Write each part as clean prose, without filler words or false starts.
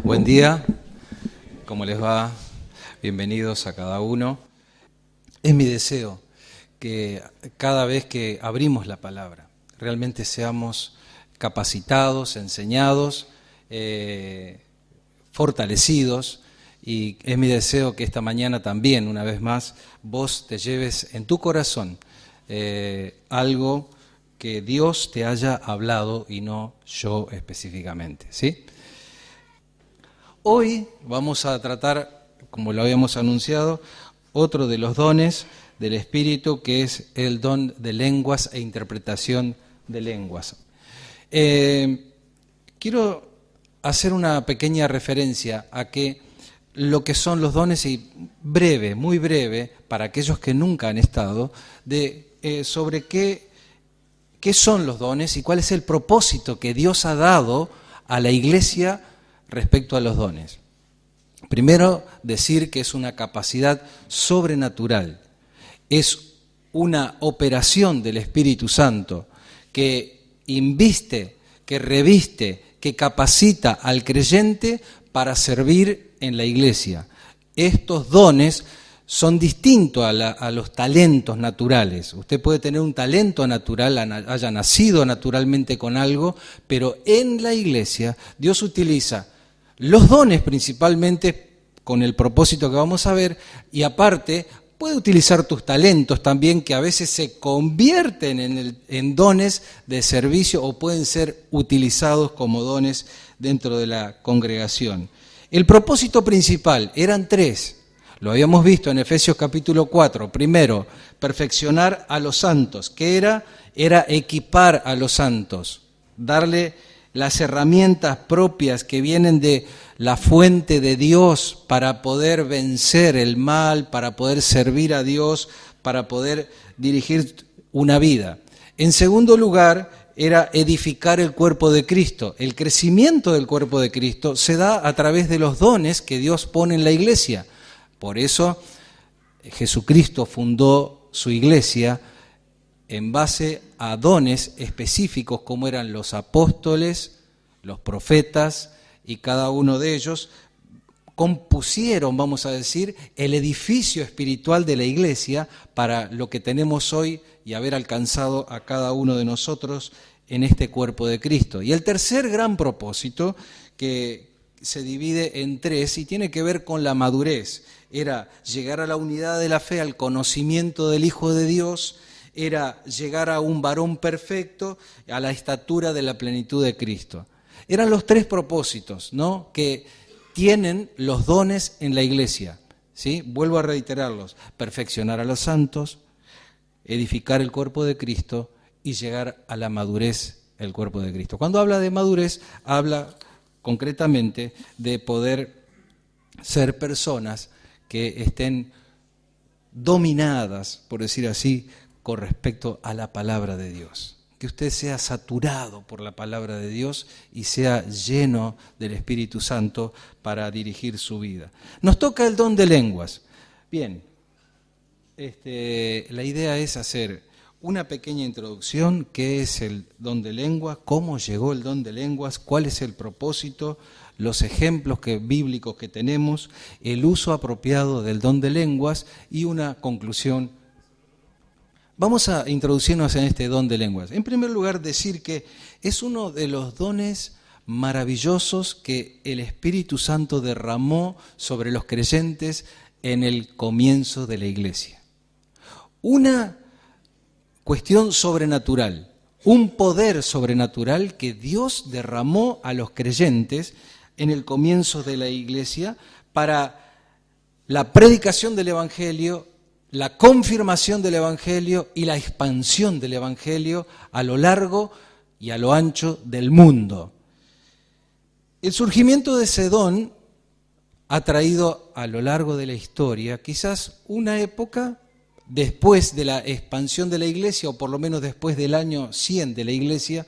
Buen día, ¿cómo les va? Bienvenidos a cada uno. Es mi deseo que cada vez que abrimos la palabra, realmente seamos capacitados, enseñados, fortalecidos, y es mi deseo que esta mañana también, una vez más, vos te lleves en tu corazón algo que Dios te haya hablado y no yo específicamente, ¿sí? Hoy vamos a tratar, como lo habíamos anunciado, otro de los dones del Espíritu, que es el don de lenguas e interpretación de lenguas. Quiero hacer una pequeña referencia a que lo que son los dones, y breve, muy breve, para aquellos que nunca han estado, sobre qué son los dones y cuál es el propósito que Dios ha dado a la Iglesia respecto a los dones. Primero, decir que es una capacidad sobrenatural, es una operación del Espíritu Santo que inviste, que reviste, que capacita al creyente para servir en la Iglesia. Estos dones son distintos a los talentos naturales. Usted puede tener un talento natural, haya nacido naturalmente con algo, pero en la Iglesia Dios utiliza los dones principalmente con el propósito que vamos a ver, y aparte puede utilizar tus talentos también, que a veces se convierten en dones de servicio o pueden ser utilizados como dones dentro de la congregación. El propósito principal eran tres. Lo habíamos visto en Efesios capítulo 4. Primero, perfeccionar a los santos. ¿Qué era? Era equipar a los santos, darle las herramientas propias que vienen de la fuente de Dios para poder vencer el mal, para poder servir a Dios, para poder dirigir una vida. En segundo lugar, era edificar el cuerpo de Cristo. El crecimiento del cuerpo de Cristo se da a través de los dones que Dios pone en la iglesia. Por eso Jesucristo fundó su iglesia en base a dones específicos como eran los apóstoles, los profetas, y cada uno de ellos compusieron, vamos a decir, el edificio espiritual de la iglesia para lo que tenemos hoy y haber alcanzado a cada uno de nosotros en este cuerpo de Cristo. Y el tercer gran propósito, que se divide en tres y tiene que ver con la madurez, era llegar a la unidad de la fe, al conocimiento del Hijo de Dios, era llegar a un varón perfecto, a la estatura de la plenitud de Cristo. Eran los tres propósitos, ¿no?, que tienen los dones en la iglesia, ¿sí? Vuelvo a reiterarlos: perfeccionar a los santos, edificar el cuerpo de Cristo y llegar a la madurez del cuerpo de Cristo. Cuando habla de madurez, habla concretamente de poder ser personas que estén dominadas, por decir así, con respecto a la palabra de Dios. Que usted sea saturado por la palabra de Dios y sea lleno del Espíritu Santo para dirigir su vida. Nos toca el don de lenguas. Bien, la idea es hacer una pequeña introducción: qué es el don de lenguas, cómo llegó el don de lenguas, cuál es el propósito, los ejemplos bíblicos que tenemos, el uso apropiado del don de lenguas y una conclusión. Vamos a introducirnos en este don de lenguas. En primer lugar, decir que es uno de los dones maravillosos que el Espíritu Santo derramó sobre los creyentes en el comienzo de la iglesia. Una cuestión sobrenatural, un poder sobrenatural que Dios derramó a los creyentes en el comienzo de la iglesia para la predicación del Evangelio, la confirmación del Evangelio y la expansión del Evangelio a lo largo y a lo ancho del mundo. El surgimiento de ese don ha traído a lo largo de la historia quizás una época después de la expansión de la iglesia, o por lo menos después del año 100 de la iglesia,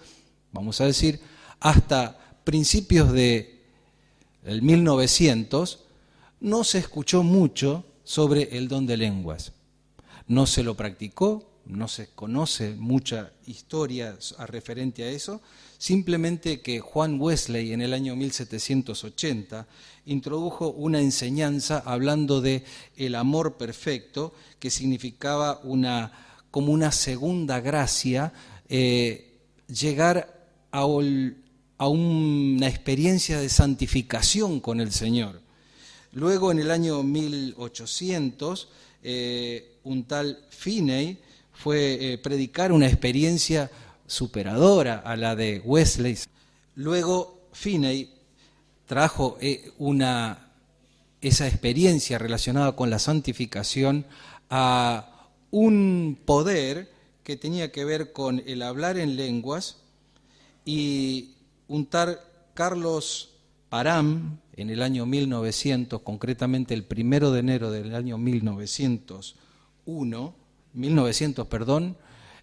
vamos a decir, hasta principios del 1900, no se escuchó mucho sobre el don de lenguas. No se lo practicó, no se conoce mucha historia referente a eso, simplemente que Juan Wesley en el año 1780 introdujo una enseñanza hablando de el amor perfecto, que significaba como una segunda gracia, llegar a una experiencia de santificación con el Señor. Luego, en el año 1800, un tal Finney fue predicar una experiencia superadora a la de Wesley. Luego, Finney trajo esa experiencia relacionada con la santificación a un poder que tenía que ver con el hablar en lenguas, y un tal Carlos Parham, en el año 1900, concretamente el 1 de enero del año 1900,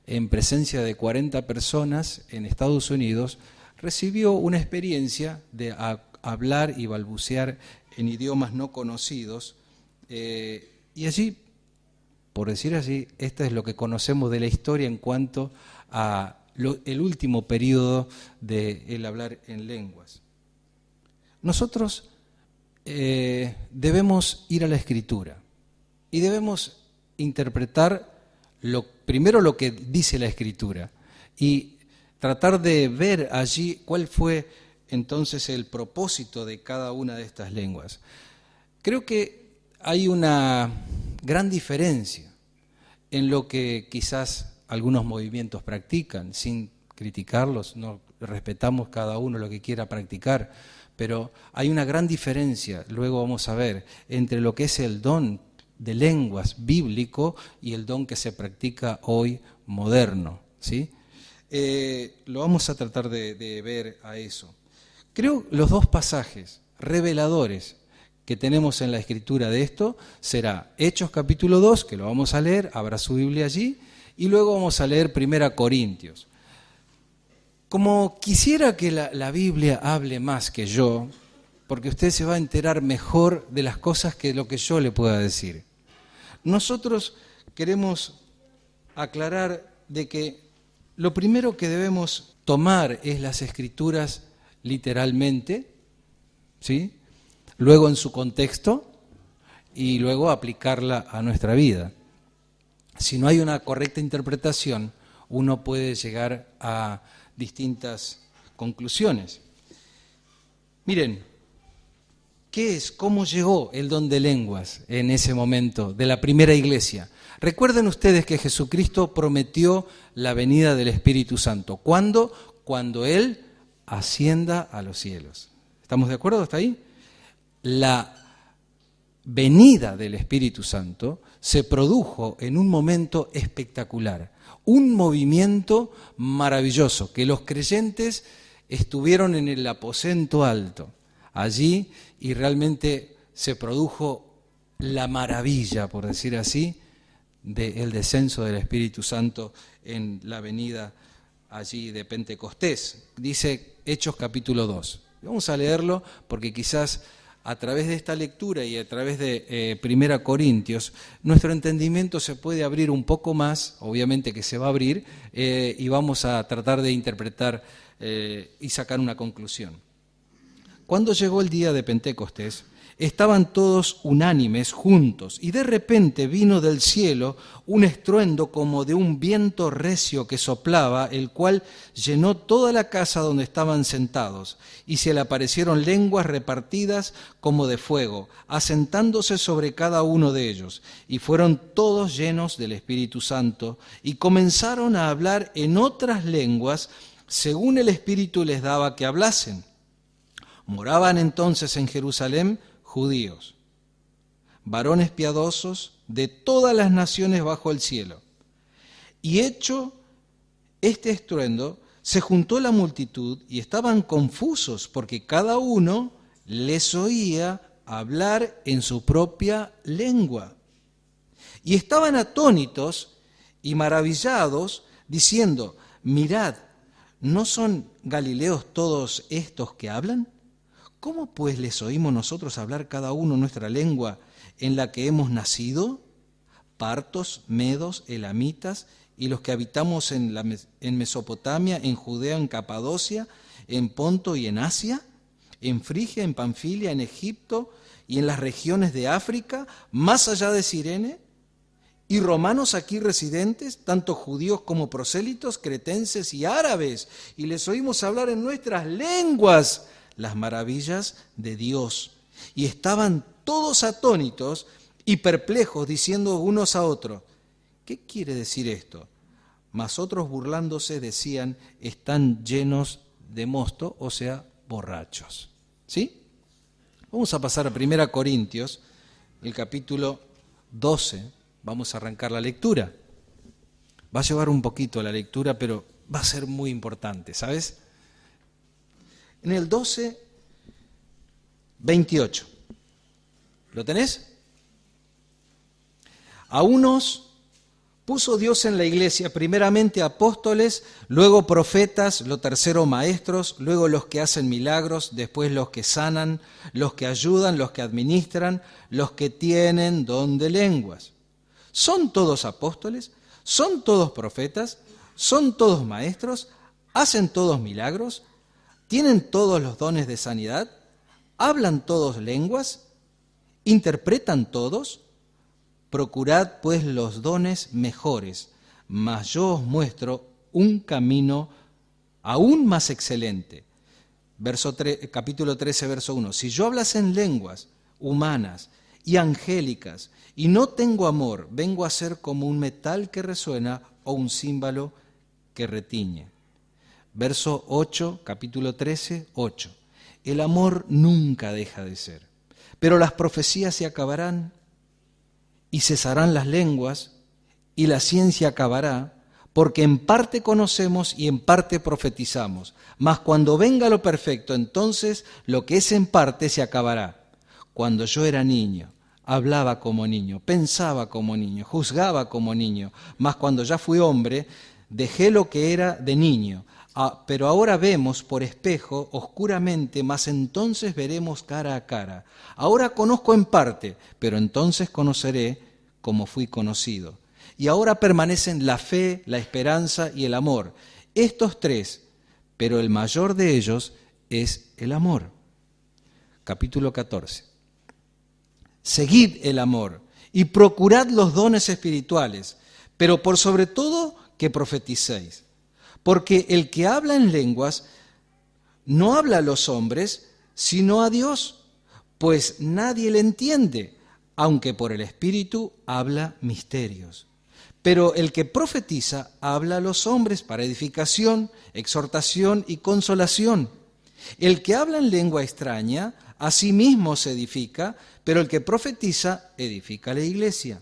en presencia de 40 personas en Estados Unidos, recibió una experiencia de hablar y balbucear en idiomas no conocidos, y allí, por decir así, esto es lo que conocemos de la historia en cuanto a el último periodo del hablar en lenguas. Nosotros debemos ir a la Escritura y debemos interpretar primero lo que dice la Escritura y tratar de ver allí cuál fue entonces el propósito de cada una de estas lenguas. Creo que hay una gran diferencia en lo que quizás algunos movimientos practican, sin criticarlos, no respetamos cada uno lo que quiera practicar, pero hay una gran diferencia, luego vamos a ver, entre lo que es el don de lenguas bíblico y el don que se practica hoy moderno, ¿sí? Lo vamos a tratar de ver a eso. Creo los dos pasajes reveladores que tenemos en la Escritura de esto será Hechos capítulo 2, que lo vamos a leer, habrá su Biblia allí, y luego vamos a leer 1 Corintios. Como quisiera que la Biblia hable más que yo, porque usted se va a enterar mejor de las cosas que lo que yo le pueda decir. Nosotros queremos aclarar de que lo primero que debemos tomar es las Escrituras literalmente, ¿sí? Luego en su contexto y luego aplicarla a nuestra vida. Si no hay una correcta interpretación, uno puede llegar a distintas conclusiones. Miren, ¿cómo llegó el don de lenguas en ese momento de la primera iglesia? Recuerden ustedes que Jesucristo prometió la venida del Espíritu Santo. ¿Cuándo? Cuando Él ascienda a los cielos. ¿Estamos de acuerdo hasta ahí? La venida del Espíritu Santo se produjo en un momento espectacular, un movimiento maravilloso, que los creyentes estuvieron en el aposento alto, allí, y realmente se produjo la maravilla, por decir así, del descenso del Espíritu Santo en la venida allí de Pentecostés. Dice Hechos capítulo 2. Vamos a leerlo porque quizás a través de esta lectura y a través de 1 Corintios, nuestro entendimiento se puede abrir un poco más, obviamente que se va a abrir, y vamos a tratar de interpretar y sacar una conclusión. Cuando llegó el día de Pentecostés, estaban todos unánimes, juntos, y de repente vino del cielo un estruendo como de un viento recio que soplaba, el cual llenó toda la casa donde estaban sentados, y se le aparecieron lenguas repartidas como de fuego, asentándose sobre cada uno de ellos, y fueron todos llenos del Espíritu Santo, y comenzaron a hablar en otras lenguas, según el Espíritu les daba que hablasen. Moraban entonces en Jerusalén judíos, varones piadosos de todas las naciones bajo el cielo. Y hecho este estruendo, se juntó la multitud y estaban confusos porque cada uno les oía hablar en su propia lengua. Y estaban atónitos y maravillados, diciendo: mirad, ¿no son galileos todos estos que hablan? ¿Cómo pues les oímos nosotros hablar cada uno nuestra lengua en la que hemos nacido? Partos, medos, elamitas y los que habitamos en Mesopotamia, en Judea, en Capadocia, en Ponto y en Asia, en Frigia, en Panfilia, en Egipto y en las regiones de África, más allá de Cirene, y romanos aquí residentes, tanto judíos como prosélitos, cretenses y árabes, y les oímos hablar en nuestras lenguas las maravillas de Dios. Y estaban todos atónitos y perplejos, diciendo unos a otros, ¿qué quiere decir esto? Mas otros burlándose decían, están llenos de mosto, o sea, borrachos. ¿Sí? Vamos a pasar a 1 Corintios, el capítulo 12. Vamos a arrancar la lectura. Va a llevar un poquito la lectura, pero va a ser muy importante, ¿sabes? En el 12, 28. ¿Lo tenés? A unos puso Dios en la iglesia, primeramente apóstoles, luego profetas, lo tercero maestros, luego los que hacen milagros, después los que sanan, los que ayudan, los que administran, los que tienen don de lenguas. ¿Son todos apóstoles? ¿Son todos profetas? ¿Son todos maestros? ¿Hacen todos milagros? ¿Tienen todos los dones de sanidad? ¿Hablan todos lenguas? ¿Interpretan todos? Procurad pues los dones mejores, mas yo os muestro un camino aún más excelente. Capítulo 13, verso 1. Si yo hablase en lenguas humanas y angélicas y no tengo amor, vengo a ser como un metal que resuena o un címbalo que retiñe. Verso 8, capítulo 13, 8. El amor nunca deja de ser, pero las profecías se acabarán y cesarán las lenguas y la ciencia acabará, porque en parte conocemos y en parte profetizamos. Mas cuando venga lo perfecto, entonces lo que es en parte se acabará. Cuando yo era niño, hablaba como niño, pensaba como niño, juzgaba como niño, mas cuando ya fui hombre, dejé lo que era de niño. Pero ahora vemos por espejo, oscuramente, mas entonces veremos cara a cara. Ahora conozco en parte, pero entonces conoceré como fui conocido. Y ahora permanecen la fe, la esperanza y el amor. Estos tres, pero el mayor de ellos es el amor. Capítulo 14. Seguid el amor y procurad los dones espirituales, pero por sobre todo que profeticéis. Porque el que habla en lenguas no habla a los hombres, sino a Dios, pues nadie le entiende, aunque por el Espíritu habla misterios. Pero el que profetiza habla a los hombres para edificación, exhortación y consolación. El que habla en lengua extraña, a sí mismo se edifica, pero el que profetiza edifica la iglesia.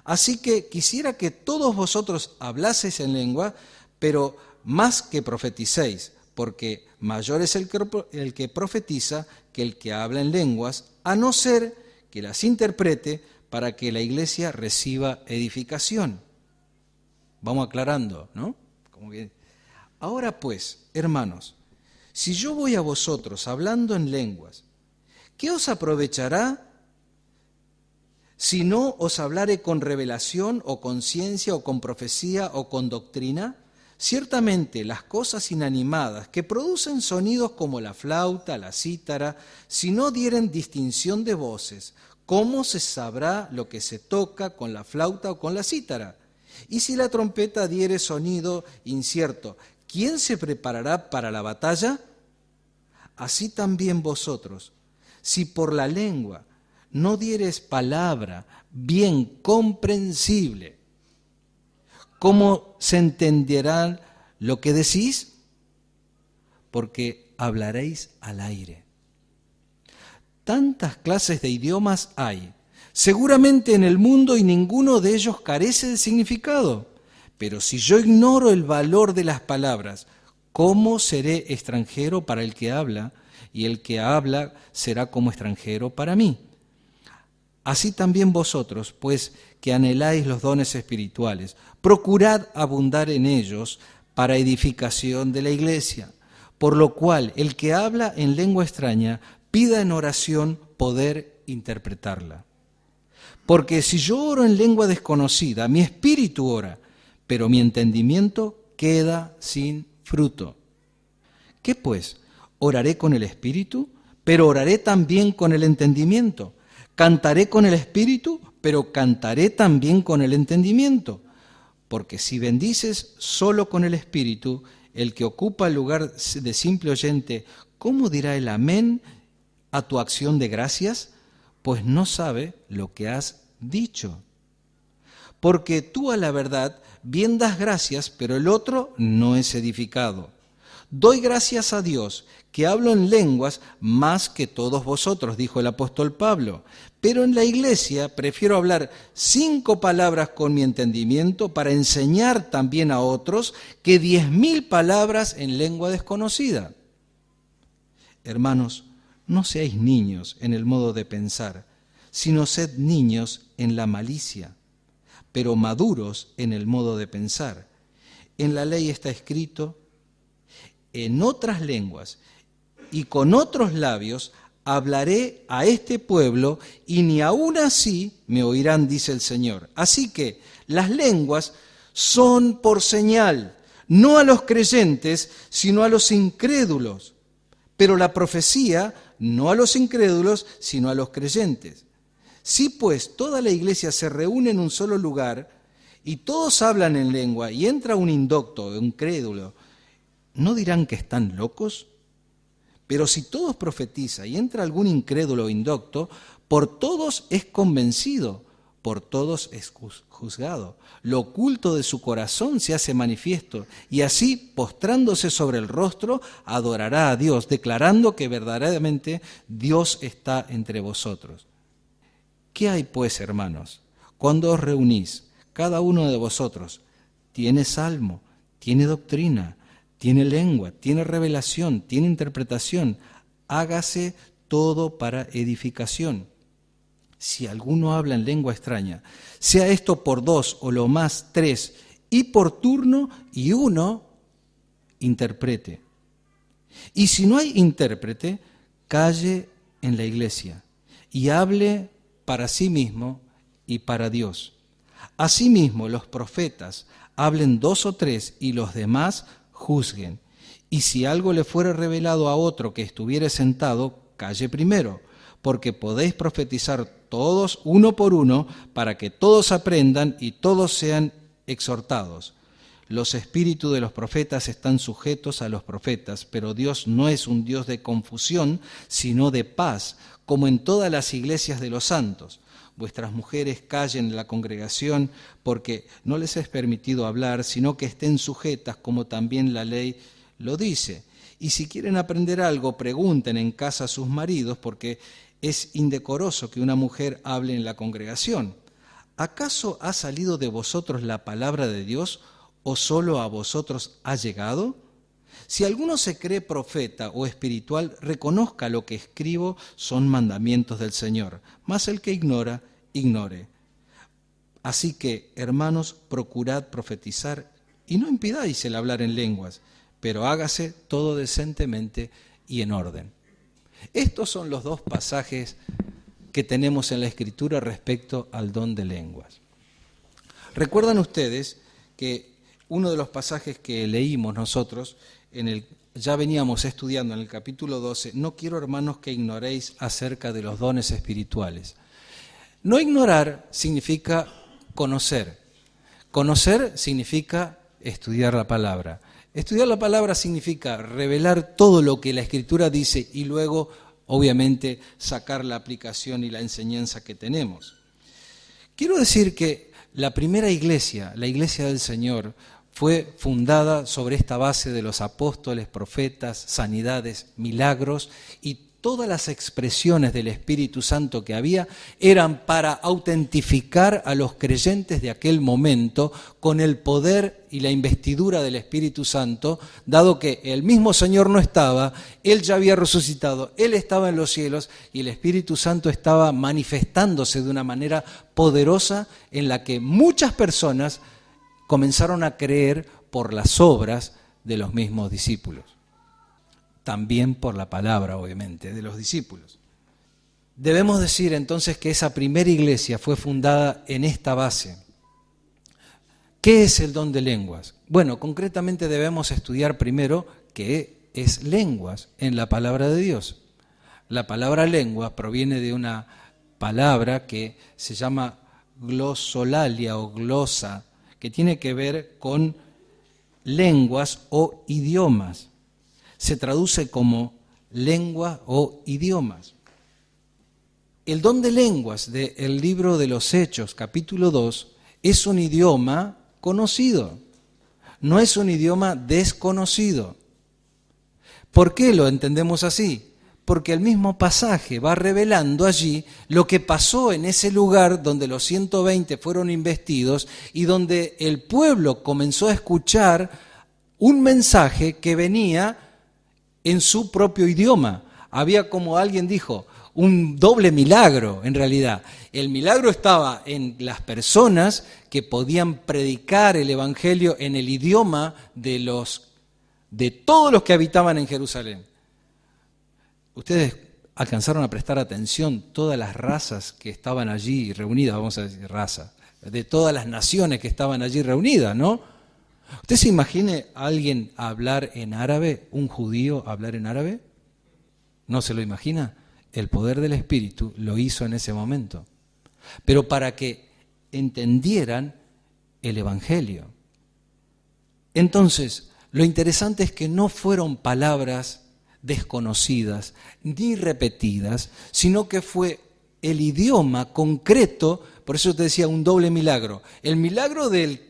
Así que quisiera que todos vosotros hablaseis en lengua, pero más que profeticéis, porque mayor es el que profetiza que el que habla en lenguas, a no ser que las interprete para que la iglesia reciba edificación. Vamos aclarando, ¿no? Ahora pues, hermanos, si yo voy a vosotros hablando en lenguas, ¿qué os aprovechará si no os hablare con revelación o con ciencia o con profecía o con doctrina? Ciertamente las cosas inanimadas que producen sonidos como la flauta, la cítara, si no dieren distinción de voces, ¿cómo se sabrá lo que se toca con la flauta o con la cítara? Y si la trompeta diere sonido incierto, ¿quién se preparará para la batalla? Así también vosotros, si por la lengua no dieres palabra bien comprensible, ¿cómo se entenderá lo que decís? Porque hablaréis al aire. Tantas clases de idiomas hay, seguramente en el mundo, y ninguno de ellos carece de significado. Pero si yo ignoro el valor de las palabras, ¿cómo seré extranjero para el que habla? Y el que habla será como extranjero para mí. Así también vosotros, pues que anheláis los dones espirituales, procurad abundar en ellos para edificación de la iglesia. Por lo cual, el que habla en lengua extraña, pida en oración poder interpretarla. Porque si yo oro en lengua desconocida, mi espíritu ora, pero mi entendimiento queda sin fruto. ¿Qué pues? ¿Oraré con el Espíritu? Pero oraré también con el entendimiento. ¿Cantaré con el Espíritu? Pero cantaré también con el entendimiento. Porque si bendices solo con el Espíritu, el que ocupa el lugar de simple oyente, ¿cómo dirá el amén a tu acción de gracias? Pues no sabe lo que has dicho. Porque tú a la verdad bien das gracias, pero el otro no es edificado. Doy gracias a Dios, que hablo en lenguas más que todos vosotros, dijo el apóstol Pablo. Pero en la iglesia prefiero hablar 5 palabras con mi entendimiento para enseñar también a otros que 10.000 palabras en lengua desconocida. Hermanos, no seáis niños en el modo de pensar, sino sed niños en la malicia, pero maduros en el modo de pensar. En la ley está escrito: en otras lenguas y con otros labios hablaré a este pueblo, y ni aun así me oirán, dice el Señor. Así que las lenguas son por señal, no a los creyentes, sino a los incrédulos. Pero la profecía, no a los incrédulos, sino a los creyentes. Si pues toda la iglesia se reúne en un solo lugar, y todos hablan en lengua, y entra un indocto, un crédulo, ¿no dirán que están locos? Pero si todos profetizan y entra algún incrédulo o indocto, por todos es convencido, por todos es juzgado. Lo oculto de su corazón se hace manifiesto, y así, postrándose sobre el rostro, adorará a Dios, declarando que verdaderamente Dios está entre vosotros. ¿Qué hay pues, hermanos? Cuando os reunís, cada uno de vosotros tiene salmo, tiene doctrina, tiene lengua, tiene revelación, tiene interpretación. Hágase todo para edificación. Si alguno habla en lengua extraña, sea esto por 2 o lo más 3, y por turno, y uno interprete. Y si no hay intérprete, calle en la iglesia y hable para sí mismo y para Dios. Asimismo, los profetas hablen 2 o 3, y los demás juzguen. Y si algo le fuera revelado a otro que estuviere sentado, calle primero, porque podéis profetizar todos uno por uno, para que todos aprendan y todos sean exhortados. Los espíritus de los profetas están sujetos a los profetas, pero Dios no es un Dios de confusión, sino de paz, como en todas las iglesias de los santos. Vuestras mujeres callen en la congregación, porque no les es permitido hablar, sino que estén sujetas, como también la ley lo dice. Y si quieren aprender algo, pregunten en casa a sus maridos, porque es indecoroso que una mujer hable en la congregación. ¿Acaso ha salido de vosotros la palabra de Dios, o solo a vosotros ha llegado? Si alguno se cree profeta o espiritual, reconozca lo que escribo son mandamientos del Señor, mas el que ignora, ignore. Así que, hermanos, procurad profetizar y no impidáis el hablar en lenguas, pero hágase todo decentemente y en orden. Estos son los 2 pasajes que tenemos en la Escritura respecto al don de lenguas. ¿Recuerdan ustedes que uno de los pasajes que leímos nosotros, ya veníamos estudiando en el capítulo 12, no quiero, hermanos, que ignoréis acerca de los dones espirituales? No ignorar significa conocer. Conocer significa estudiar la palabra. Estudiar la palabra significa revelar todo lo que la Escritura dice y luego, obviamente, sacar la aplicación y la enseñanza que tenemos. Quiero decir que la primera iglesia, la iglesia del Señor, fue fundada sobre esta base de los apóstoles, profetas, sanidades, milagros, y todas las expresiones del Espíritu Santo que había eran para autentificar a los creyentes de aquel momento con el poder y la investidura del Espíritu Santo, dado que el mismo Señor no estaba, Él ya había resucitado, Él estaba en los cielos y el Espíritu Santo estaba manifestándose de una manera poderosa en la que muchas personas comenzaron a creer por las obras de los mismos discípulos. También por la palabra, obviamente, de los discípulos. Debemos decir entonces que esa primera iglesia fue fundada en esta base. ¿Qué es el don de lenguas? Bueno, concretamente debemos estudiar primero qué es lenguas en la palabra de Dios. La palabra lengua proviene de una palabra que se llama glosolalia o glosa, que tiene que ver con lenguas o idiomas. Se traduce como lengua o idiomas. El don de lenguas del libro de los Hechos, capítulo 2, es un idioma conocido, no es un idioma desconocido. ¿Por qué lo entendemos así? Porque el mismo pasaje va revelando allí lo que pasó en ese lugar donde los 120 fueron investidos y donde el pueblo comenzó a escuchar un mensaje que venía en su propio idioma. Había, como alguien dijo, un doble milagro en realidad. El milagro estaba en las personas que podían predicar el evangelio en el idioma de todos los que habitaban en Jerusalén. Ustedes alcanzaron a prestar atención todas las razas que estaban allí reunidas, vamos a decir raza, de todas las naciones que estaban allí reunidas, ¿no? ¿Usted se imagine a alguien hablar en árabe, un judío hablar en árabe? ¿No se lo imagina? El poder del Espíritu lo hizo en ese momento. Pero para que entendieran el Evangelio. Entonces, lo interesante es que no fueron palabras desconocidas ni repetidas, sino que fue el idioma concreto, por eso te decía un doble milagro. El milagro del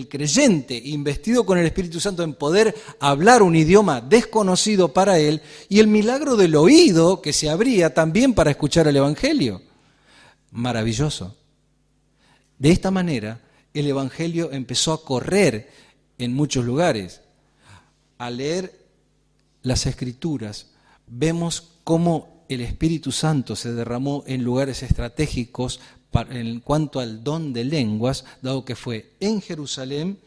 creyente investido con el Espíritu Santo en poder hablar un idioma desconocido para él, y el milagro del oído que se abría también para escuchar el Evangelio. Maravilloso. De esta manera, el Evangelio empezó a correr en muchos lugares. Al leer las Escrituras, vemos cómo el Espíritu Santo se derramó en lugares estratégicos en cuanto al don de lenguas, dado que fue en Jerusalén,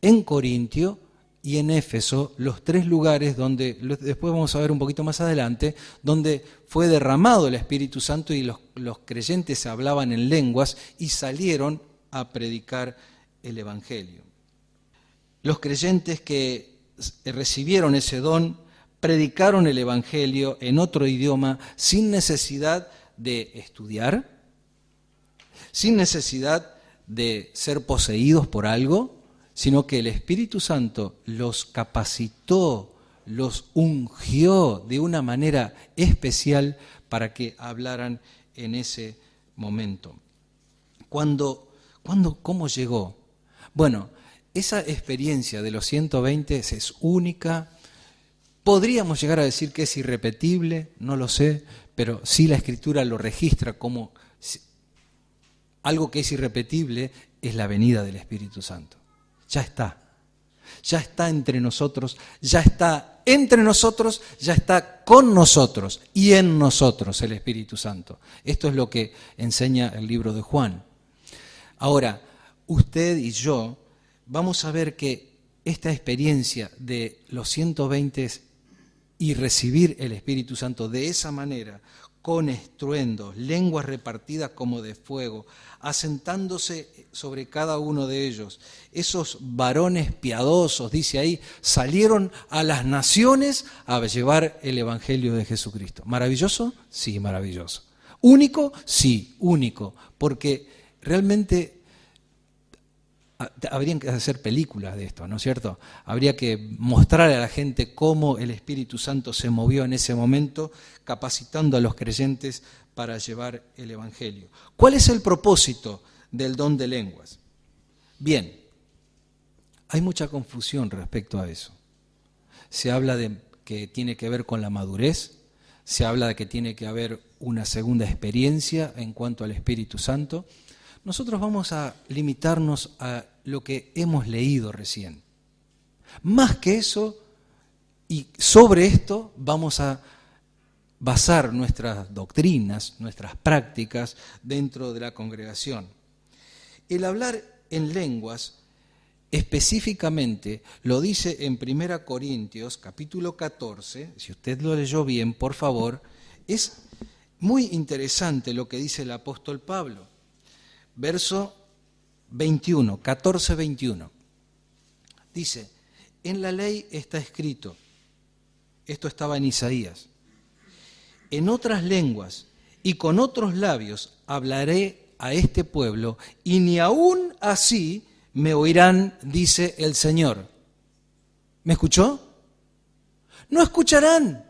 en Corintio y en Éfeso, los tres lugares donde, después vamos a ver un poquito más adelante, donde fue derramado el Espíritu Santo y los creyentes hablaban en lenguas y salieron a predicar el Evangelio. Los creyentes que recibieron ese don predicaron el Evangelio en otro idioma sin necesidad de estudiar, sin necesidad de ser poseídos por algo, sino que el Espíritu Santo los capacitó, los ungió de una manera especial para que hablaran en ese momento. ¿Cómo llegó? Bueno, esa experiencia de los 120 es única. Podríamos llegar a decir que es irrepetible, no lo sé, pero sí la Escritura lo registra como algo que es irrepetible, es la venida del Espíritu Santo. Ya está entre nosotros, ya está entre nosotros, ya está con nosotros y en nosotros el Espíritu Santo. Esto es lo que enseña el libro de Juan. Ahora, usted y yo vamos a ver que esta experiencia de los 120 y recibir el Espíritu Santo de esa manera, con estruendos, lenguas repartidas como de fuego, asentándose sobre cada uno de ellos. Esos varones piadosos, dice ahí, salieron a las naciones a llevar el Evangelio de Jesucristo. ¿Maravilloso? Sí, maravilloso. ¿Único? Sí, único, porque realmente habrían que hacer películas de esto, ¿no es cierto? Habría que mostrarle a la gente cómo el Espíritu Santo se movió en ese momento, capacitando a los creyentes para llevar el Evangelio. ¿Cuál es el propósito del don de lenguas? Bien, hay mucha confusión respecto a eso. Se habla de que tiene que ver con la madurez, se habla de que tiene que haber una segunda experiencia en cuanto al Espíritu Santo. Nosotros vamos a limitarnos a lo que hemos leído recién. Más que eso, y sobre esto vamos a basar nuestras doctrinas, nuestras prácticas dentro de la congregación. El hablar en lenguas, específicamente, lo dice en 1 Corintios, capítulo 14, si usted lo leyó bien, por favor, es muy interesante lo que dice el apóstol Pablo. Verso 21, 14, 21. Dice, en la ley está escrito, esto estaba en Isaías, en otras lenguas y con otros labios hablaré a este pueblo, y ni aún así me oirán, dice el Señor. ¿Me escuchó? No escucharán,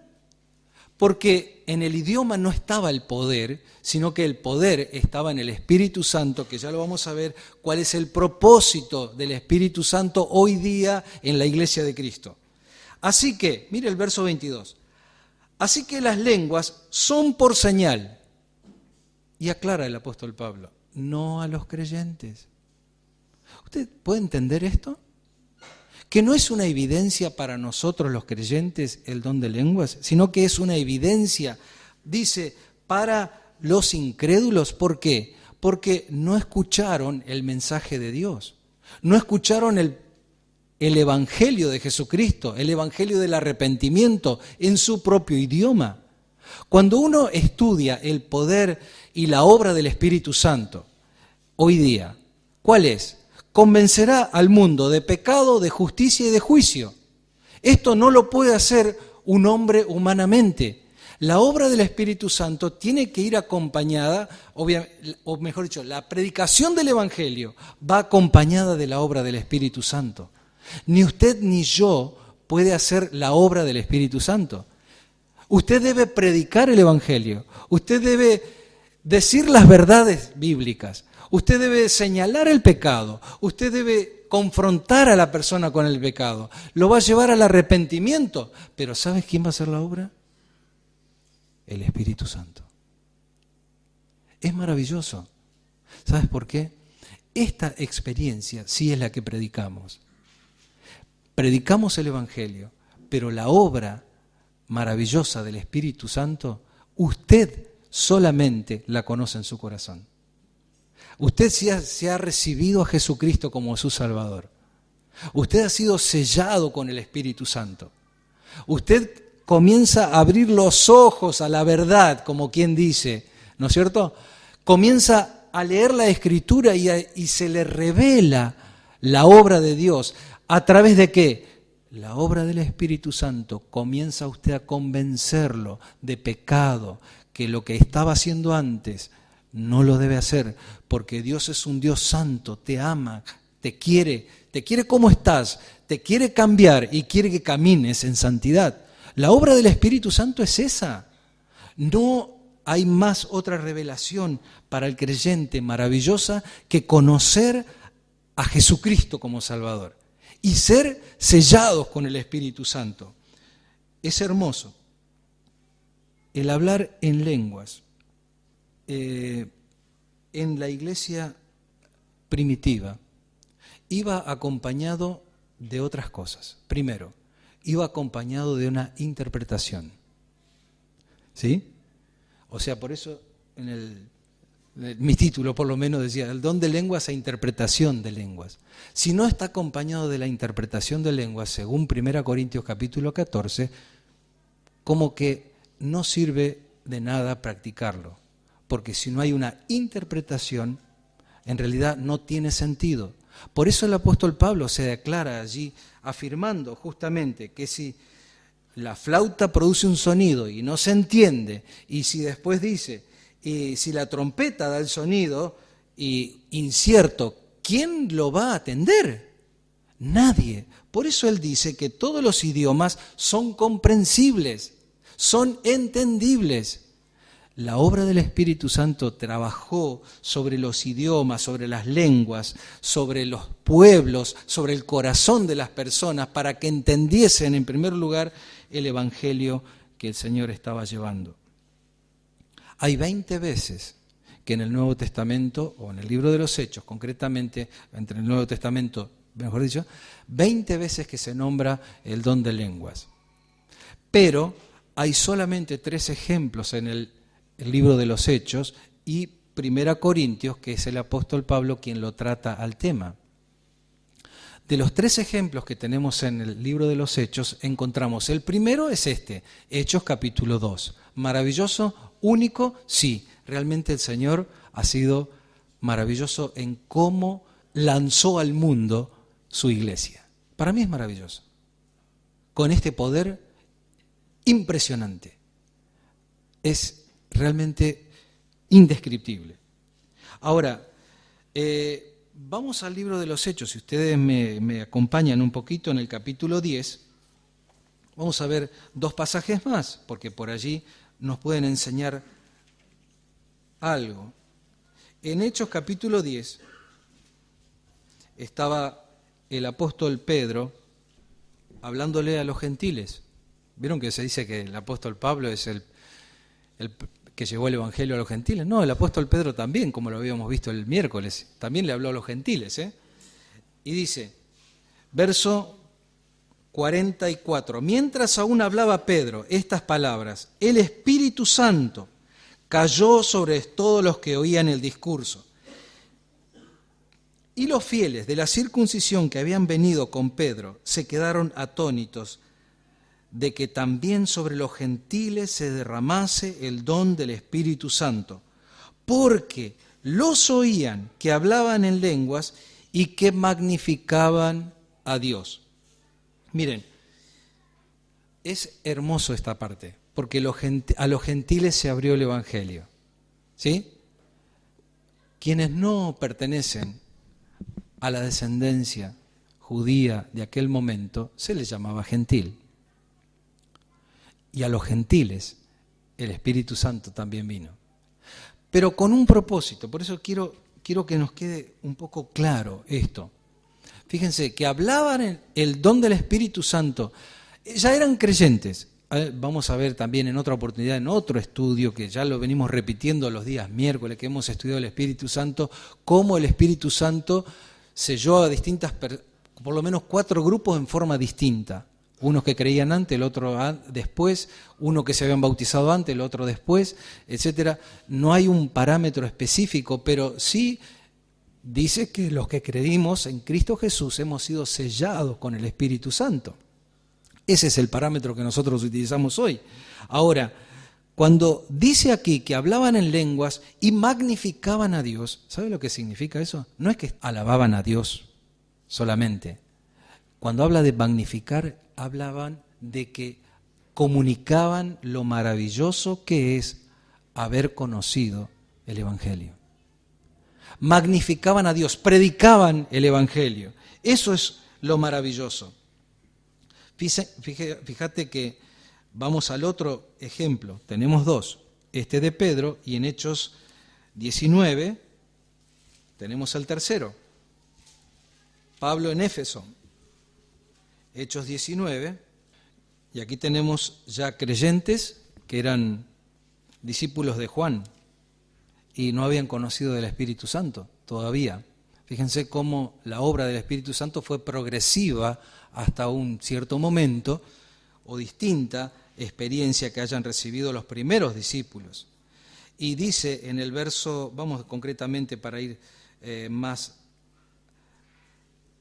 porque en el idioma no estaba el poder, sino que el poder estaba en el Espíritu Santo, que ya lo vamos a ver cuál es el propósito del Espíritu Santo hoy día en la Iglesia de Cristo. Así que, mire el verso 22, así que las lenguas son por señal, y aclara el apóstol Pablo, no a los creyentes. ¿Usted puede entender esto? Que no es una evidencia para nosotros los creyentes el don de lenguas, sino que es una evidencia, dice, para los incrédulos. ¿Por qué? Porque no escucharon el mensaje de Dios, no escucharon el Evangelio de Jesucristo, el Evangelio del arrepentimiento en su propio idioma. Cuando uno estudia el poder y la obra del Espíritu Santo, hoy día, ¿cuál es? Convencerá al mundo de pecado, de justicia y de juicio. Esto no lo puede hacer un hombre humanamente. La obra del Espíritu Santo tiene que ir acompañada, o mejor dicho, la predicación del Evangelio va acompañada de la obra del Espíritu Santo. Ni usted ni yo puede hacer la obra del Espíritu Santo. Usted debe predicar el Evangelio, usted debe decir las verdades bíblicas, usted debe señalar el pecado, usted debe confrontar a la persona con el pecado, lo va a llevar al arrepentimiento. Pero ¿sabes quién va a hacer la obra? El Espíritu Santo. Es maravilloso. ¿Sabes por qué? Esta experiencia sí es la que predicamos. Predicamos el Evangelio, pero la obra maravillosa del Espíritu Santo, usted solamente la conoce en su corazón. Usted se ha recibido a Jesucristo como su Salvador. Usted ha sido sellado con el Espíritu Santo. Usted comienza a abrir los ojos a la verdad, como quien dice, ¿no es cierto? Comienza a leer la Escritura y se le revela la obra de Dios. ¿A través de qué? La obra del Espíritu Santo comienza usted a convencerlo de pecado, que lo que estaba haciendo antes no lo debe hacer, porque Dios es un Dios santo, te ama, te quiere como estás, te quiere cambiar y quiere que camines en santidad. La obra del Espíritu Santo es esa. No hay más otra revelación para el creyente maravillosa que conocer a Jesucristo como Salvador y ser sellados con el Espíritu Santo. Es hermoso. El hablar en lenguas. En la iglesia primitiva iba acompañado de otras cosas. Primero, iba acompañado de una interpretación. ¿Sí? O sea, por eso en mi título por lo menos decía, el don de lenguas e interpretación de lenguas. Si no está acompañado de la interpretación de lenguas, según 1 Corintios capítulo 14, como que no sirve de nada practicarlo. Porque si no hay una interpretación, en realidad no tiene sentido. Por eso el apóstol Pablo se declara allí afirmando justamente que si la flauta produce un sonido y no se entiende, y si después dice, y si la trompeta da el sonido incierto, ¿quién lo va a atender? Nadie. Por eso él dice que todos los idiomas son comprensibles, son entendibles. La obra del Espíritu Santo trabajó sobre los idiomas, sobre las lenguas, sobre los pueblos, sobre el corazón de las personas para que entendiesen en primer lugar el Evangelio que el Señor estaba llevando. Hay 20 veces que en el Nuevo Testamento, o en el libro de los Hechos concretamente, entre el Nuevo Testamento, mejor dicho, 20 veces que se nombra el don de lenguas. Pero hay solamente 3 ejemplos en el libro de los Hechos y 1 Corintios, que es el apóstol Pablo quien lo trata al tema. De los 3 ejemplos que tenemos en el libro de los Hechos, encontramos, el primero es este, Hechos capítulo 2. Maravilloso, único, sí, realmente el Señor ha sido maravilloso en cómo lanzó al mundo su iglesia. Para mí es maravilloso. Con este poder impresionante. Es realmente indescriptible. Ahora, vamos al libro de los Hechos. Si ustedes me acompañan un poquito en el capítulo 10, vamos a ver 2 pasajes más, porque por allí nos pueden enseñar algo. En Hechos capítulo 10 estaba el apóstol Pedro hablándole a los gentiles. ¿Vieron que se dice que el apóstol Pablo es el que llevó el evangelio a los gentiles? No, el apóstol Pedro también, como lo habíamos visto el miércoles, también le habló a los gentiles. Y dice, verso 44, mientras aún hablaba Pedro estas palabras, el Espíritu Santo cayó sobre todos los que oían el discurso. Y los fieles de la circuncisión que habían venido con Pedro se quedaron atónitos de que también sobre los gentiles se derramase el don del Espíritu Santo, porque los oían que hablaban en lenguas y que magnificaban a Dios. Miren, es hermoso esta parte, porque a los gentiles se abrió el Evangelio, ¿sí? Quienes no pertenecen a la descendencia judía de aquel momento, se les llamaba gentil. Y a los gentiles el Espíritu Santo también vino. Pero con un propósito, por eso quiero que nos quede un poco claro esto. Fíjense, que hablaban el don del Espíritu Santo, ya eran creyentes. Vamos a ver también en otra oportunidad, en otro estudio, que ya lo venimos repitiendo los días miércoles, que hemos estudiado el Espíritu Santo, cómo el Espíritu Santo selló a por lo menos 4 grupos en forma distinta. Unos que creían antes, el otro después, uno que se habían bautizado antes, el otro después, etc. No hay un parámetro específico, pero sí dice que los que creímos en Cristo Jesús hemos sido sellados con el Espíritu Santo. Ese es el parámetro que nosotros utilizamos hoy. Ahora, cuando dice aquí que hablaban en lenguas y magnificaban a Dios, ¿sabe lo que significa eso? No es que alababan a Dios solamente. Cuando habla de magnificar, hablaban de que comunicaban lo maravilloso que es haber conocido el Evangelio. Magnificaban a Dios, predicaban el Evangelio. Eso es lo maravilloso. Fíjate que vamos al otro ejemplo. Tenemos 2. Este de Pedro, y en Hechos 19 tenemos el tercero. Pablo en Éfeso. Hechos 19. Y aquí tenemos ya creyentes que eran discípulos de Juan y no habían conocido del Espíritu Santo todavía. Fíjense cómo la obra del Espíritu Santo fue progresiva hasta un cierto momento o distinta experiencia que hayan recibido los primeros discípulos. Y dice en el verso, vamos concretamente para ir más,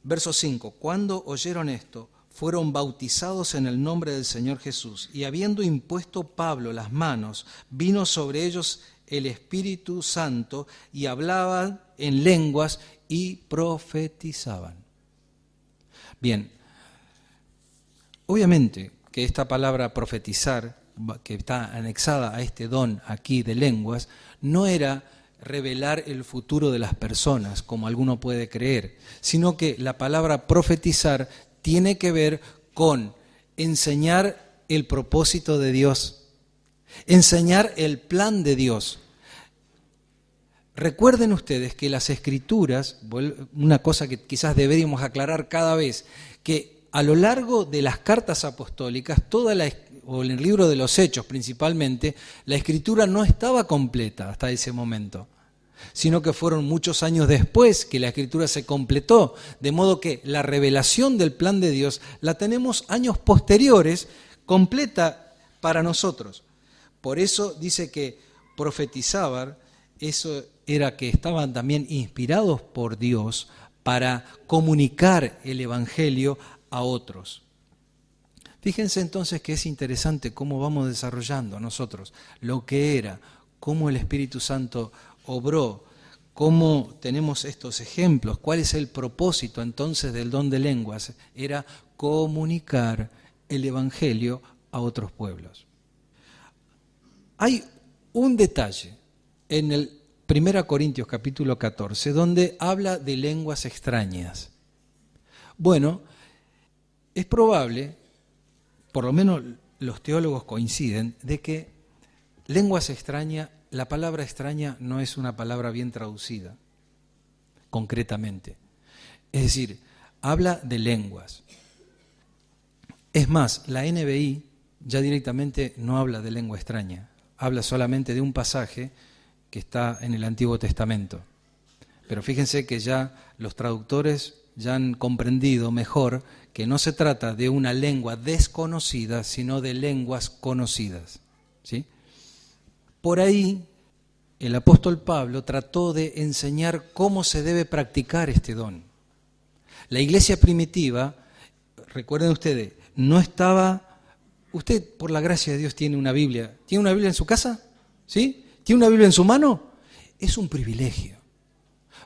verso 5, cuando oyeron esto, fueron bautizados en el nombre del Señor Jesús, y habiendo impuesto Pablo las manos, vino sobre ellos el Espíritu Santo, y hablaban en lenguas y profetizaban. Bien, obviamente que esta palabra profetizar, que está anexada a este don aquí de lenguas, no era revelar el futuro de las personas, como alguno puede creer, sino que la palabra profetizar tiene que ver con enseñar el propósito de Dios, enseñar el plan de Dios. Recuerden ustedes que las Escrituras, una cosa que quizás deberíamos aclarar cada vez, que a lo largo de las cartas apostólicas, o en el libro de los Hechos principalmente, la Escritura no estaba completa hasta ese momento, sino que fueron muchos años después que la Escritura se completó, de modo que la revelación del plan de Dios la tenemos años posteriores, completa para nosotros. Por eso dice que profetizaban, eso era que estaban también inspirados por Dios para comunicar el Evangelio a otros. Fíjense entonces que es interesante cómo vamos desarrollando nosotros lo que era, cómo el Espíritu Santo obró, cómo tenemos estos ejemplos. ¿Cuál es el propósito entonces del don de lenguas? Era comunicar el Evangelio a otros pueblos. Hay un detalle en el 1 Corintios capítulo 14 donde habla de lenguas extrañas. Bueno, es probable, por lo menos los teólogos coinciden, de que lenguas extrañas, la palabra extraña no es una palabra bien traducida, concretamente. Es decir, habla de lenguas. Es más, la NBI ya directamente no habla de lengua extraña, habla solamente de un pasaje que está en el Antiguo Testamento. Pero fíjense que ya los traductores ya han comprendido mejor que no se trata de una lengua desconocida, sino de lenguas conocidas, ¿sí? Por ahí, el apóstol Pablo trató de enseñar cómo se debe practicar este don. La iglesia primitiva, recuerden ustedes, no estaba... Usted, por la gracia de Dios, tiene una Biblia. ¿Tiene una Biblia en su casa? ¿Sí? ¿Tiene una Biblia en su mano? Es un privilegio.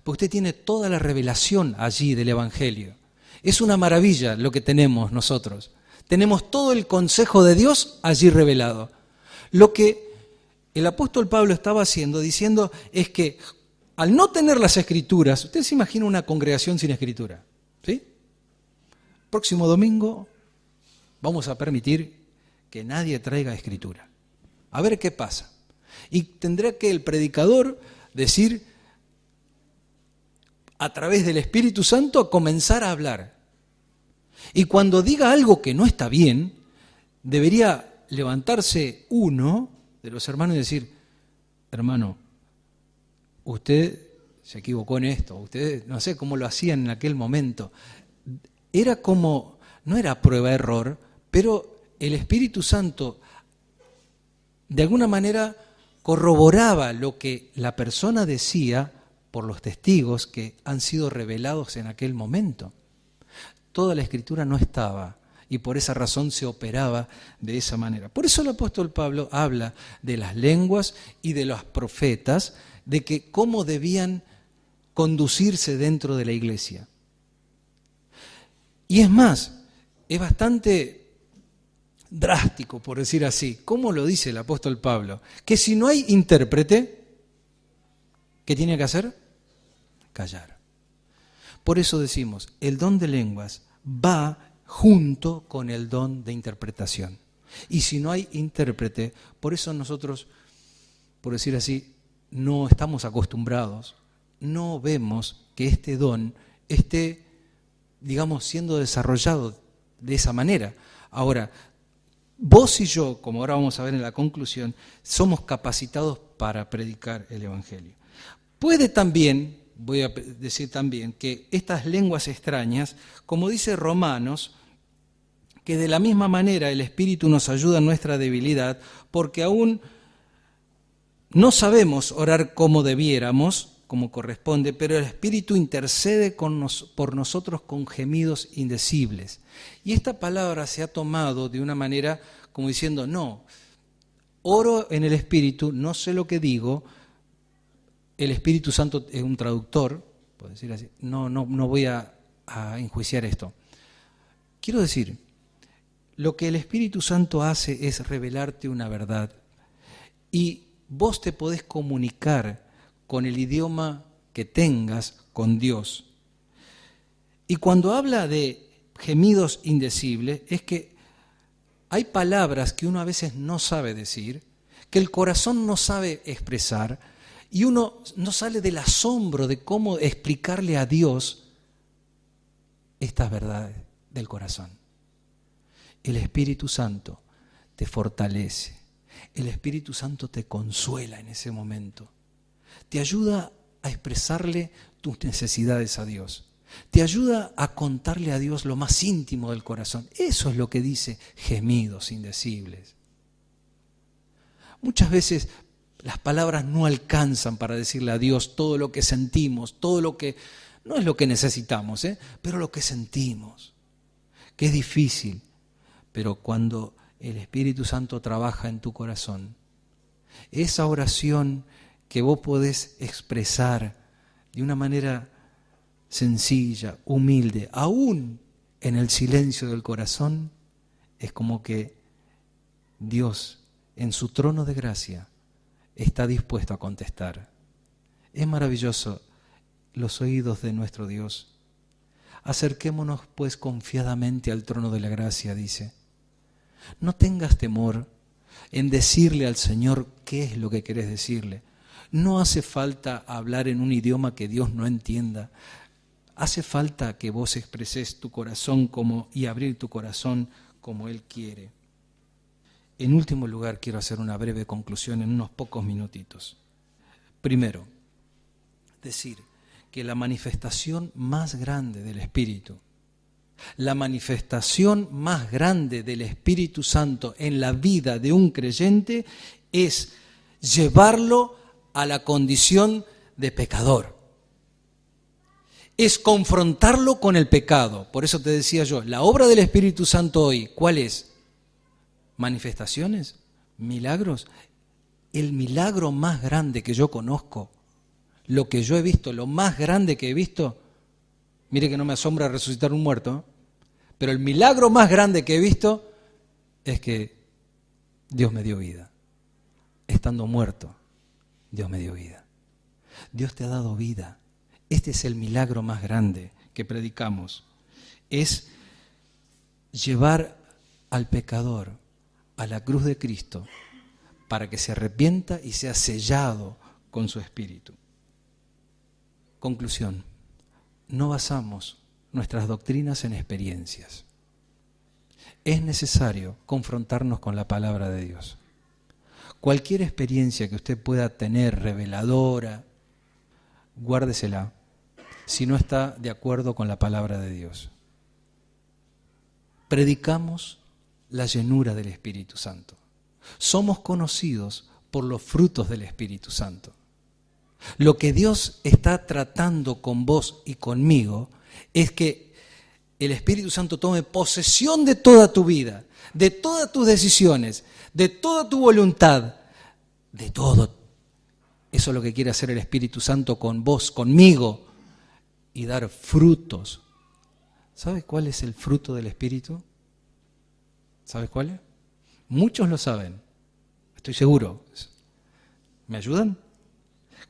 Porque usted tiene toda la revelación allí del Evangelio. Es una maravilla lo que tenemos nosotros. Tenemos todo el consejo de Dios allí revelado. Lo que el apóstol Pablo estaba haciendo, diciendo, es que al no tener las Escrituras, usted se imagina una congregación sin Escritura, ¿sí? Próximo domingo vamos a permitir que nadie traiga Escritura. A ver qué pasa. Y tendrá que el predicador decir, a través del Espíritu Santo, a comenzar a hablar. Y cuando diga algo que no está bien, debería levantarse uno de los hermanos y decir, hermano, usted se equivocó en esto, usted no sé cómo lo hacían en aquel momento. Era como, no era prueba-error, pero el Espíritu Santo de alguna manera corroboraba lo que la persona decía por los testigos que han sido revelados en aquel momento. Toda la Escritura no estaba y por esa razón se operaba de esa manera. Por eso el apóstol Pablo habla de las lenguas y de los profetas, de que cómo debían conducirse dentro de la iglesia. Y es más, es bastante drástico, por decir así. ¿Cómo lo dice el apóstol Pablo? Que si no hay intérprete, ¿qué tiene que hacer? Callar. Por eso decimos, el don de lenguas va junto con el don de interpretación. Y si no hay intérprete, por eso nosotros, por decir así, no estamos acostumbrados, no vemos que este don esté, digamos, siendo desarrollado de esa manera. Ahora, vos y yo, como ahora vamos a ver en la conclusión, somos capacitados para predicar el Evangelio. Puede también, voy a decir también, que estas lenguas extrañas, como dice Romanos, que de la misma manera el Espíritu nos ayuda en nuestra debilidad, porque aún no sabemos orar como debiéramos, como corresponde, pero el Espíritu intercede por nosotros con gemidos indecibles. Y esta palabra se ha tomado de una manera como diciendo, no, oro en el Espíritu, no sé lo que digo, el Espíritu Santo es un traductor, puedo decir así, no voy a enjuiciar esto. Quiero decir, lo que el Espíritu Santo hace es revelarte una verdad y vos te podés comunicar con el idioma que tengas con Dios. Y cuando habla de gemidos indecibles, es que hay palabras que uno a veces no sabe decir, que el corazón no sabe expresar, y uno no sale del asombro de cómo explicarle a Dios estas verdades del corazón. El Espíritu Santo te fortalece, el Espíritu Santo te consuela en ese momento, te ayuda a expresarle tus necesidades a Dios, te ayuda a contarle a Dios lo más íntimo del corazón. Eso es lo que dice gemidos indecibles. Muchas veces las palabras no alcanzan para decirle a Dios todo lo que sentimos, todo lo que, no es lo que necesitamos, pero lo que sentimos, que es difícil. Pero cuando el Espíritu Santo trabaja en tu corazón, esa oración que vos podés expresar de una manera sencilla, humilde, aún en el silencio del corazón, es como que Dios, en su trono de gracia, está dispuesto a contestar. Es maravilloso los oídos de nuestro Dios. Acerquémonos pues confiadamente al trono de la gracia, dice. No tengas temor en decirle al Señor qué es lo que querés decirle. No hace falta hablar en un idioma que Dios no entienda. Hace falta que vos expreses tu corazón y abrir tu corazón como Él quiere. En último lugar, quiero hacer una breve conclusión en unos pocos minutitos. Primero, decir que la manifestación más grande del Espíritu, la manifestación más grande del Espíritu Santo en la vida de un creyente es llevarlo a la condición de pecador. Es confrontarlo con el pecado. Por eso te decía yo, la obra del Espíritu Santo hoy, ¿cuál es? ¿Manifestaciones? ¿Milagros? El milagro más grande que yo conozco, lo que yo he visto, lo más grande que he visto, mire que no me asombra resucitar un muerto, pero el milagro más grande que he visto es que Dios me dio vida. Estando muerto, Dios me dio vida. Dios te ha dado vida. Este es el milagro más grande que predicamos. Es llevar al pecador a la cruz de Cristo para que se arrepienta y sea sellado con su Espíritu. Conclusión. No basamos nuestras doctrinas en experiencias. Es necesario confrontarnos con la palabra de Dios. Cualquier experiencia que usted pueda tener reveladora, guárdesela si no está de acuerdo con la palabra de Dios. Predicamos la llenura del Espíritu Santo. Somos conocidos por los frutos del Espíritu Santo. Lo que Dios está tratando con vos y conmigo es que el Espíritu Santo tome posesión de toda tu vida, de todas tus decisiones, de toda tu voluntad, de todo. Eso es lo que quiere hacer el Espíritu Santo con vos, conmigo, y dar frutos. ¿Sabes cuál es el fruto del Espíritu? ¿Sabes cuál es? Muchos lo saben, estoy seguro. ¿Me ayudan?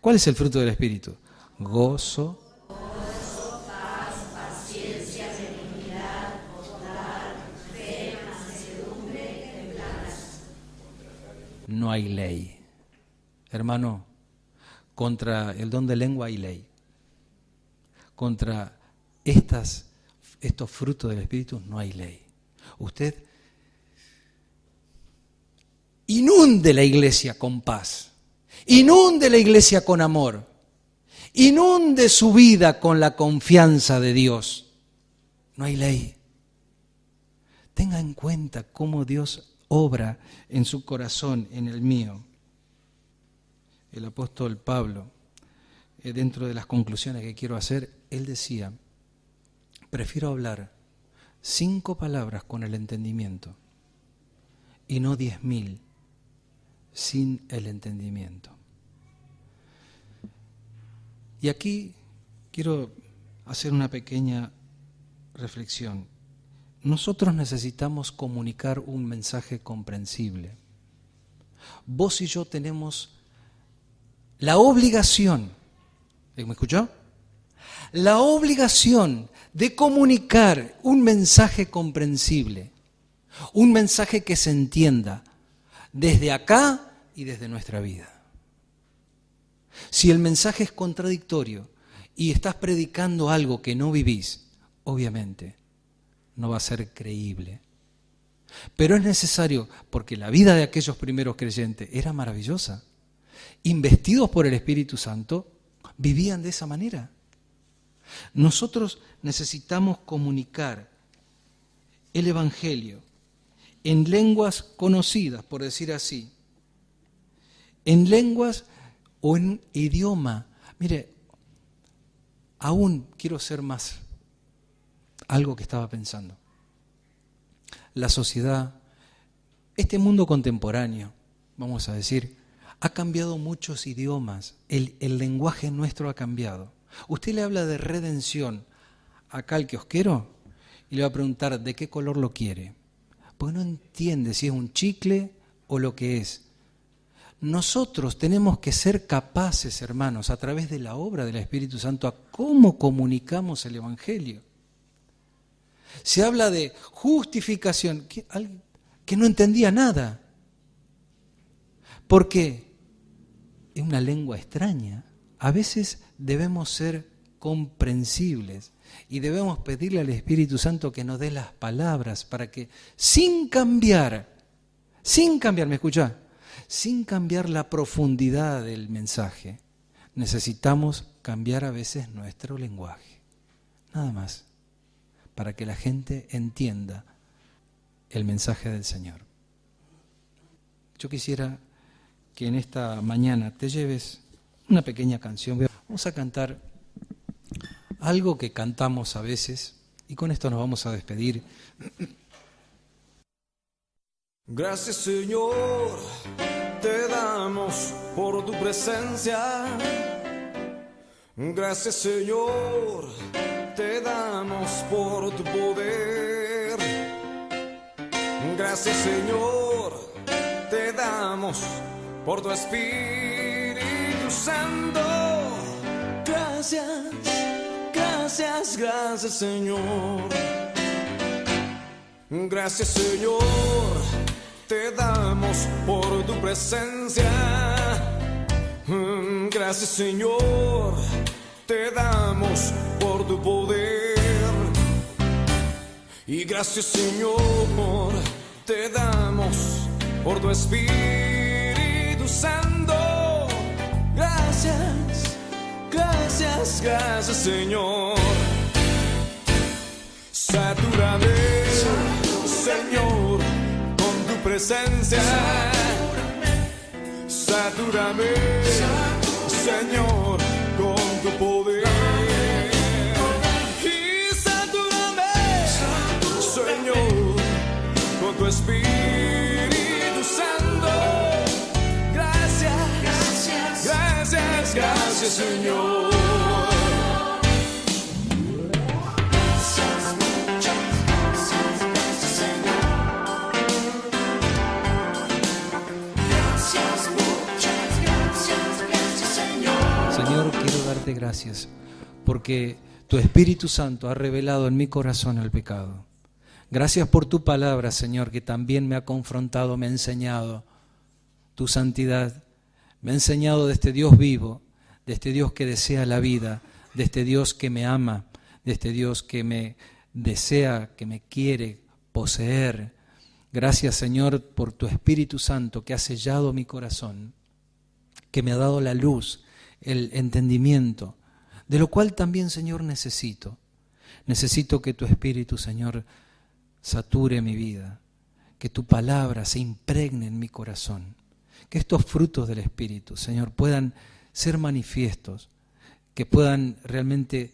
¿Cuál es el fruto del Espíritu? Gozo, paz, paciencia, benignidad, bondad, fe, mansedumbre, templanza. no hay ley. Hermano, contra el don de lengua hay ley. Contra estos frutos del Espíritu no hay ley. Usted inunde la iglesia con paz, inunde la iglesia con amor, inunde su vida con la confianza de Dios. No hay ley. Tenga en cuenta cómo Dios obra en su corazón, en el mío. El apóstol Pablo, dentro de las conclusiones que quiero hacer, él decía, prefiero hablar 5 palabras con el entendimiento y no 10.000 sin el entendimiento. Y aquí quiero hacer una pequeña reflexión. Nosotros necesitamos comunicar un mensaje comprensible. Vos y yo tenemos la obligación, ¿me escuchó? La obligación de comunicar un mensaje comprensible, un mensaje que se entienda desde acá y desde nuestra vida. Si el mensaje es contradictorio y estás predicando algo que no vivís, obviamente no va a ser creíble. Pero es necesario, porque la vida de aquellos primeros creyentes era maravillosa. Investidos por el Espíritu Santo, vivían de esa manera. Nosotros necesitamos comunicar el Evangelio en lenguas conocidas, por decir así, en lenguas o en idioma. Mire, aún quiero ser más, algo que estaba pensando. La sociedad, este mundo contemporáneo, vamos a decir, ha cambiado muchos idiomas, el lenguaje nuestro ha cambiado. Usted le habla de redención acá al kiosquero y le va a preguntar de qué color lo quiere, porque no entiende si es un chicle o lo que es. Nosotros tenemos que ser capaces, hermanos, a través de la obra del Espíritu Santo, a cómo comunicamos el Evangelio. Se habla de justificación, que no entendía nada. ¿Por qué? Es una lengua extraña. A veces debemos ser comprensibles y debemos pedirle al Espíritu Santo que nos dé las palabras para que sin cambiar, ¿me escuchá? Sin cambiar la profundidad del mensaje, necesitamos cambiar a veces nuestro lenguaje. Nada más, para que la gente entienda el mensaje del Señor. Yo quisiera que en esta mañana te lleves una pequeña canción. Vamos a cantar algo que cantamos a veces y con esto nos vamos a despedir. Gracias, Señor, te damos por tu presencia. Gracias, Señor, te damos por tu poder. Gracias, Señor, te damos por tu Espíritu Santo. Gracias, gracias, gracias, Señor. Gracias, Señor, te damos por tu presencia. Gracias, Señor, te damos por tu poder. Y gracias, Señor, te damos por tu Espíritu Santo. Gracias, gracias, gracias, Señor. Satúrame, Señor, con tu presencia. Satúrame, Señor, con tu poder. Y satúrame, Señor, con tu Espíritu Santo. Gracias, gracias, gracias, Señor. Señor, quiero darte gracias porque tu Espíritu Santo ha revelado en mi corazón el pecado. Gracias por tu palabra, Señor, que también me ha confrontado, me ha enseñado tu santidad, me ha enseñado de este Dios vivo, de este Dios que desea la vida, de este Dios que me ama, de este Dios que me desea, que me quiere poseer. Gracias, Señor, por tu Espíritu Santo que ha sellado mi corazón, que me ha dado la luz, el entendimiento, de lo cual también, Señor, necesito. Necesito que tu Espíritu, Señor, sature mi vida, que tu palabra se impregne en mi corazón, que estos frutos del Espíritu, Señor, puedan ser manifiestos, que puedan realmente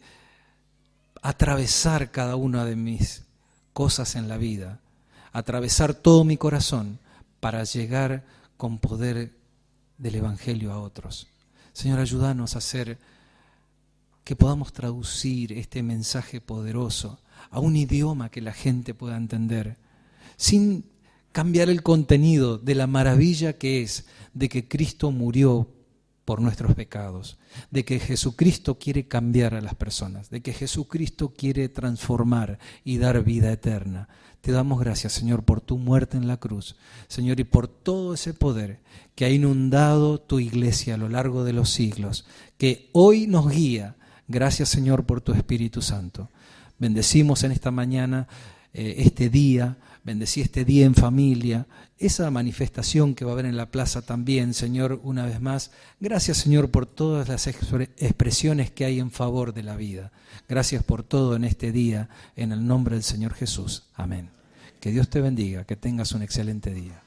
atravesar cada una de mis cosas en la vida, atravesar todo mi corazón para llegar con poder del Evangelio a otros. Señor, ayúdanos a hacer que podamos traducir este mensaje poderoso a un idioma que la gente pueda entender, sin cambiar el contenido de la maravilla que es de que Cristo murió por nuestros pecados, de que Jesucristo quiere cambiar a las personas, de que Jesucristo quiere transformar y dar vida eterna. Te damos gracias, Señor, por tu muerte en la cruz, Señor, y por todo ese poder que ha inundado tu iglesia a lo largo de los siglos, que hoy nos guía. Gracias, Señor, por tu Espíritu Santo. Bendecimos en esta mañana este día, bendecí este día en familia, esa manifestación que va a haber en la plaza también, Señor, una vez más. Gracias, Señor, por todas las expresiones que hay en favor de la vida. Gracias por todo en este día, en el nombre del Señor Jesús. Amén. Que Dios te bendiga, que tengas un excelente día.